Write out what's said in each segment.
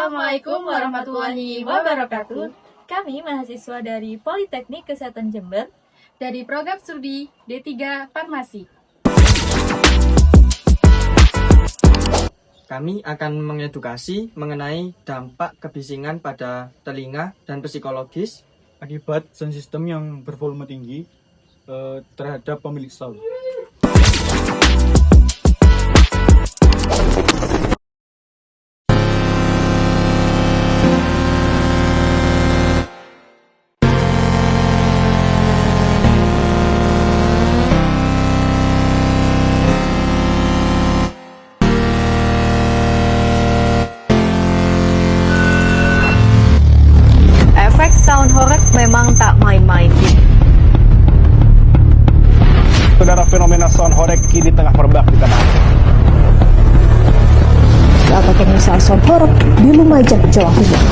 Assalamualaikum warahmatullahi wabarakatuh. Kami mahasiswa dari Politeknik Kesehatan Jember dari program studi D3 Farmasi. Kami akan mengedukasi mengenai dampak kebisingan pada telinga dan psikologis akibat sound system yang bervolume tinggi terhadap pemilik sound. Efek sound horeg memang tak main-main. Saudara, fenomena sound horeg kini tengah merebak di tanah air. Ada pengusaha sound horeg di Lumajang, Jawa Timur.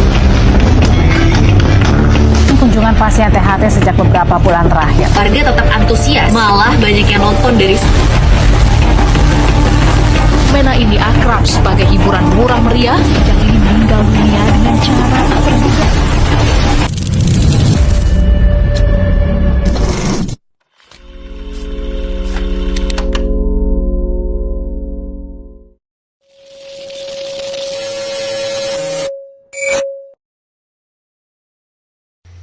Kunjungan pasien THT sejak beberapa bulan terakhir. Warga tetap antusias, malah banyak yang nonton dari Fenomena ini akrab sebagai hiburan murah meriah yang ini meninggal dunia dengan cara tak terduga.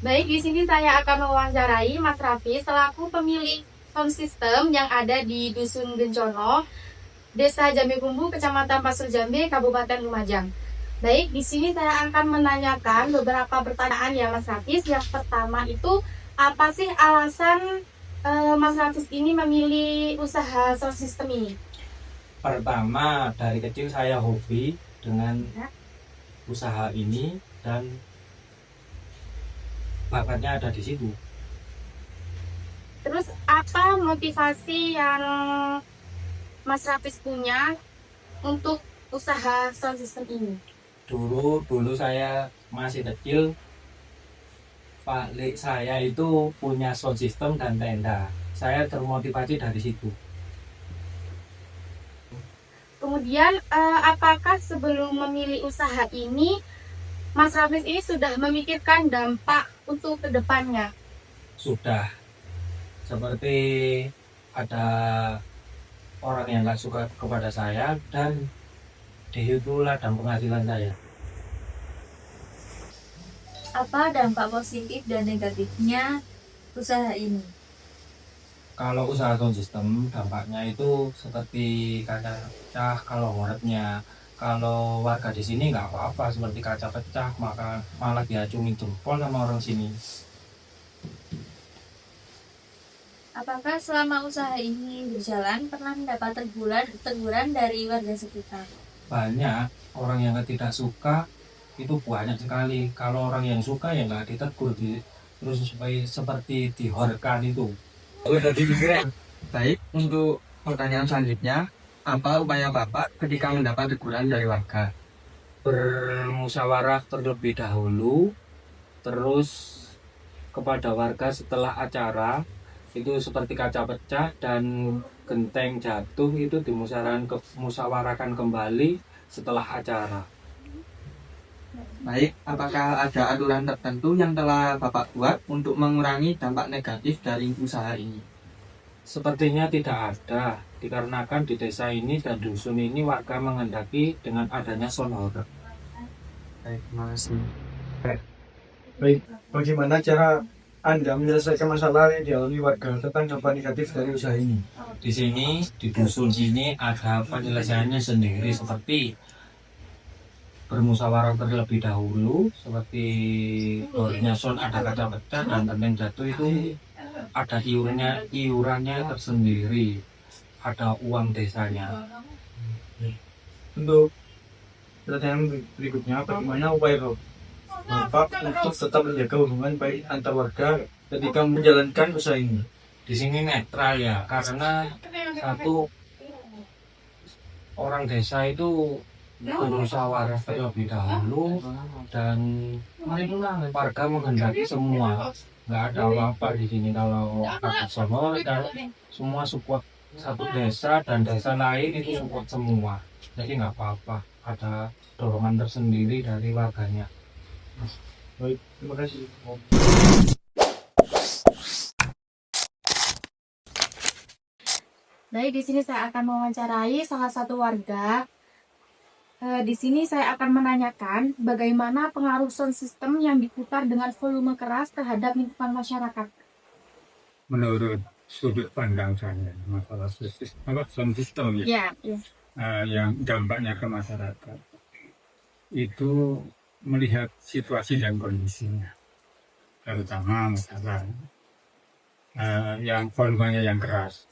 Baik, di sini saya akan mewawancarai Mas Raffi selaku pemilik sound system yang ada di Dusun Gencono, Desa Jambe Kumbu, Kecamatan Pasir Jambe, Kabupaten Lumajang. Baik, di sini saya akan menanyakan beberapa pertanyaan ya Mas Raffi. Yang pertama itu, apa sih alasan Mas Raffi ini memilih usaha sound system ini? Pertama, dari kecil saya hobi dengan usaha ini dan bakatnya ada di situ. Terus apa motivasi yang Mas Raffi punya untuk usaha sound system ini? Dulu saya masih kecil, Pak Lek saya itu punya sound system dan tenda. Saya termotivasi dari situ. Kemudian apakah sebelum memilih usaha ini Mas Raffi ini sudah memikirkan dampak untuk kedepannya? Sudah, seperti ada orang yang nggak suka kepada saya dan dihitulah dan penghasilan saya. Apa dampak positif dan negatifnya usaha ini? Kalau usaha sound system dampaknya itu seperti kaca pecah kalau horeknya. Kalau warga di sini nggak apa-apa, seperti kaca pecah maka malah diacungin jempol sama orang sini. Apakah selama usaha ini berjalan pernah mendapat teguran dari warga sekitar? Banyak orang yang tidak suka itu banyak sekali. Kalau orang yang suka ya nggak ditegur, terus supaya seperti dihorkan itu. Baik, untuk pertanyaan selanjutnya, apa upaya Bapak ketika mendapat teguran dari warga? Bermusyawarah terlebih dahulu, terus kepada warga setelah acara itu seperti kaca pecah dan genteng jatuh itu dimusyawarahkan kembali setelah acara. Baik, apakah ada aturan tertentu yang telah Bapak buat untuk mengurangi dampak negatif dari usaha ini? Sepertinya tidak ada, dikarenakan di desa ini dan dusun ini warga menghendaki dengan adanya sound horeg. Baik, terima kasih. Baik, bagaimana cara Anda menyelesaikan masalah yang dialami warga tentang dampak negatif dari usaha ini? Di sini, di dusun ini ada penyelesaiannya sendiri seperti bermusyawarah terlebih dahulu, seperti horeknya sound ada kaca pecah dan genteng jatuh itu ada iurannya tersendiri, ada uang desanya. Untuk pertanyaan berikutnya, bagaimana upaya Bapak untuk tetap menjaga hubungan baik antar warga ketika menjalankan usaha ini? Di sini netral ya, karena satu orang desa itu bermusyawarah terlebih dahulu dan warga menghendaki semua, nggak ada apa-apa di sini. Kalau ada semua semua support satu desa dan desa lain itu support semua, jadi nggak apa-apa. ada dorongan tersendiri dari warganya. Baik, terima kasih. Baik, di sini saya akan mewawancarai salah satu warga. Di sini saya akan menanyakan bagaimana pengaruh sound system yang diputar dengan volume keras terhadap lingkungan masyarakat. Menurut sudut pandang saya masalah sound system ya, Ya. yang dampaknya ke masyarakat itu melihat situasi dan kondisinya, terutama masalah yang volumenya yang keras.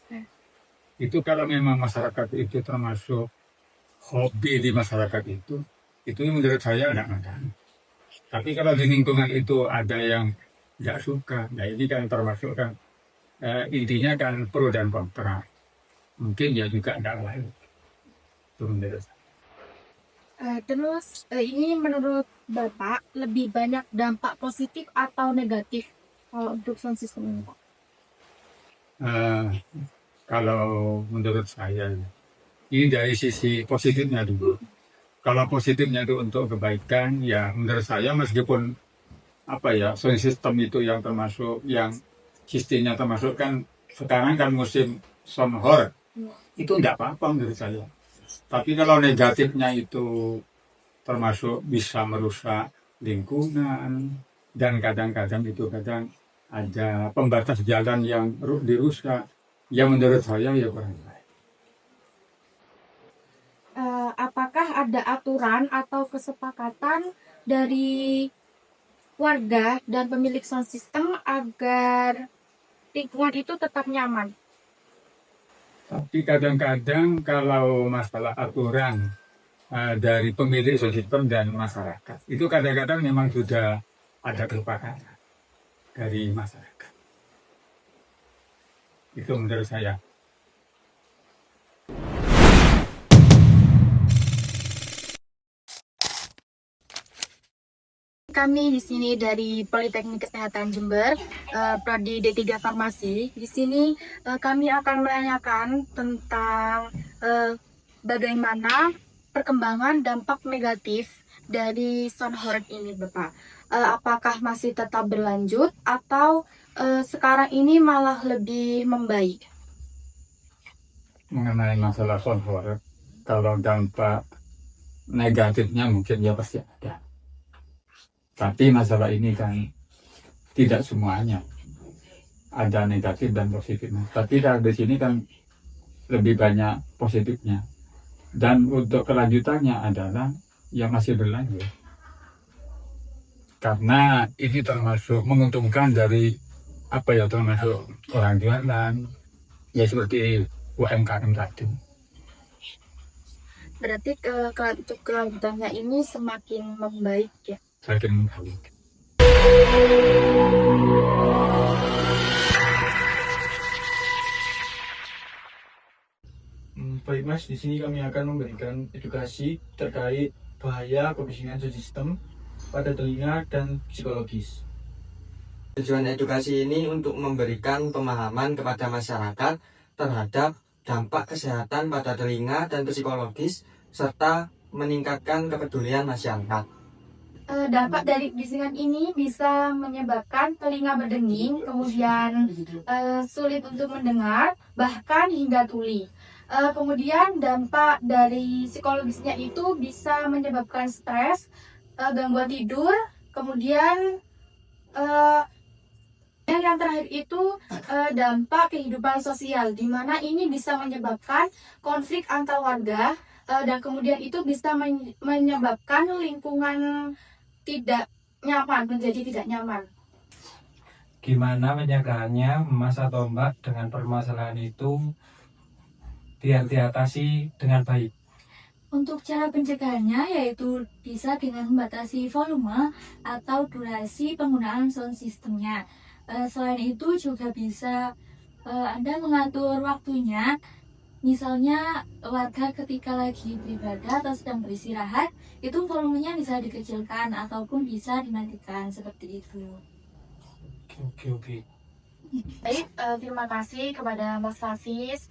Itu kalau memang masyarakat itu termasuk hobi di masyarakat itu menurut saya tidak masalah. Tapi kalau di lingkungan itu ada yang tidak suka, nah ini kan termasuk kan intinya kan pro dan kontra. Mungkin ya juga tidak lain. Itu menurut saya. Terus ini menurut Bapak lebih banyak dampak positif atau negatif kalau untuk sound system ini, Pak? Kalau menurut saya ini dari sisi positifnya dulu. Kalau positifnya itu untuk kebaikan, ya menurut saya meskipun sound system itu yang termasuk yang sistemnya termasuk kan sekarang kan musim sound horror, itu tidak apa-apa menurut saya. Tapi kalau negatifnya itu termasuk bisa merusak lingkungan dan kadang-kadang ada pembatas jalan yang dirusak, ya menurut saya ya kurang baik. Apakah ada aturan atau kesepakatan dari warga dan pemilik sound system agar lingkungan itu tetap nyaman? Tapi kadang-kadang kalau masalah aturan dari pemilik sound system dan masyarakat, itu kadang-kadang memang sudah ada kesepakatan dari masyarakat. Itu menurut saya. Kami di sini dari Politeknik Kesehatan Jember, Prodi D3 Farmasi. Di sini kami akan menanyakan tentang bagaimana perkembangan dampak negatif dari sound horror ini, Bapak. Apakah masih tetap berlanjut atau sekarang ini malah lebih membaik? Mengenai masalah sound horror, kalau dampak negatifnya mungkin ya pasti ada. Tapi masalah ini kan tidak semuanya ada negatif dan positifnya. Tapi di sini kan lebih banyak positifnya. Dan untuk kelanjutannya adalah yang masih berlanjut. Karena ini termasuk menguntungkan dari termasuk orang jualan, ya seperti UMKM tadi. Berarti untuk kelanjutannya ini semakin membaik ya? Semakin membaik. Baik Mas, di sini kami akan memberikan edukasi terkait bahaya kebisingan sound system pada telinga dan psikologis. Tujuan edukasi ini untuk memberikan pemahaman kepada masyarakat terhadap dampak kesehatan pada telinga dan psikologis serta meningkatkan kepedulian masyarakat. Dampak dari bisingan ini bisa menyebabkan telinga berdenging, kemudian sulit untuk mendengar, bahkan hingga tuli. Kemudian dampak dari psikologisnya itu bisa menyebabkan stres, gangguan tidur, kemudian yang terakhir itu dampak kehidupan sosial, di mana ini bisa menyebabkan konflik antar warga dan kemudian itu bisa menyebabkan lingkungan tidak nyaman, menjadi tidak nyaman. Gimana pencegahannya Mas atau Mbak dengan permasalahan itu biar diatasi dengan baik? Untuk cara pencegahannya yaitu bisa dengan membatasi volume atau durasi penggunaan sound systemnya. Selain itu juga bisa Anda mengatur waktunya. Misalnya warga ketika lagi beribadah atau sedang beristirahat, itu volumenya bisa dikecilkan ataupun bisa dimatikan seperti itu. Oke. Baik, terima kasih kepada Mas Hafiz.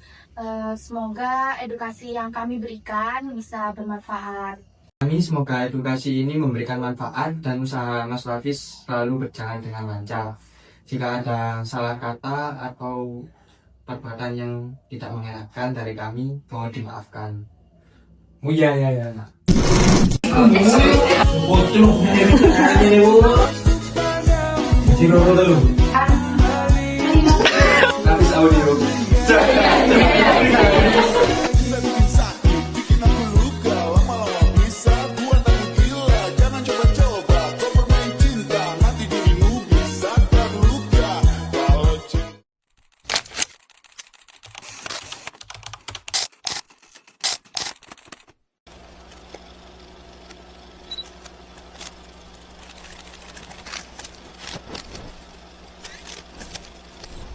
Semoga edukasi yang kami berikan bisa bermanfaat. Kami semoga edukasi ini memberikan manfaat dan usaha Mas Rafis selalu berjalan dengan lancar. Jika ada salah kata atau perbuatan yang tidak mengenakan dari kami, mohon dimaafkan. Oh iya. Habis audio.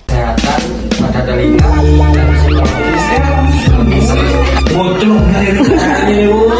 Kesehatan pada telinga dan psikologis. Bocor.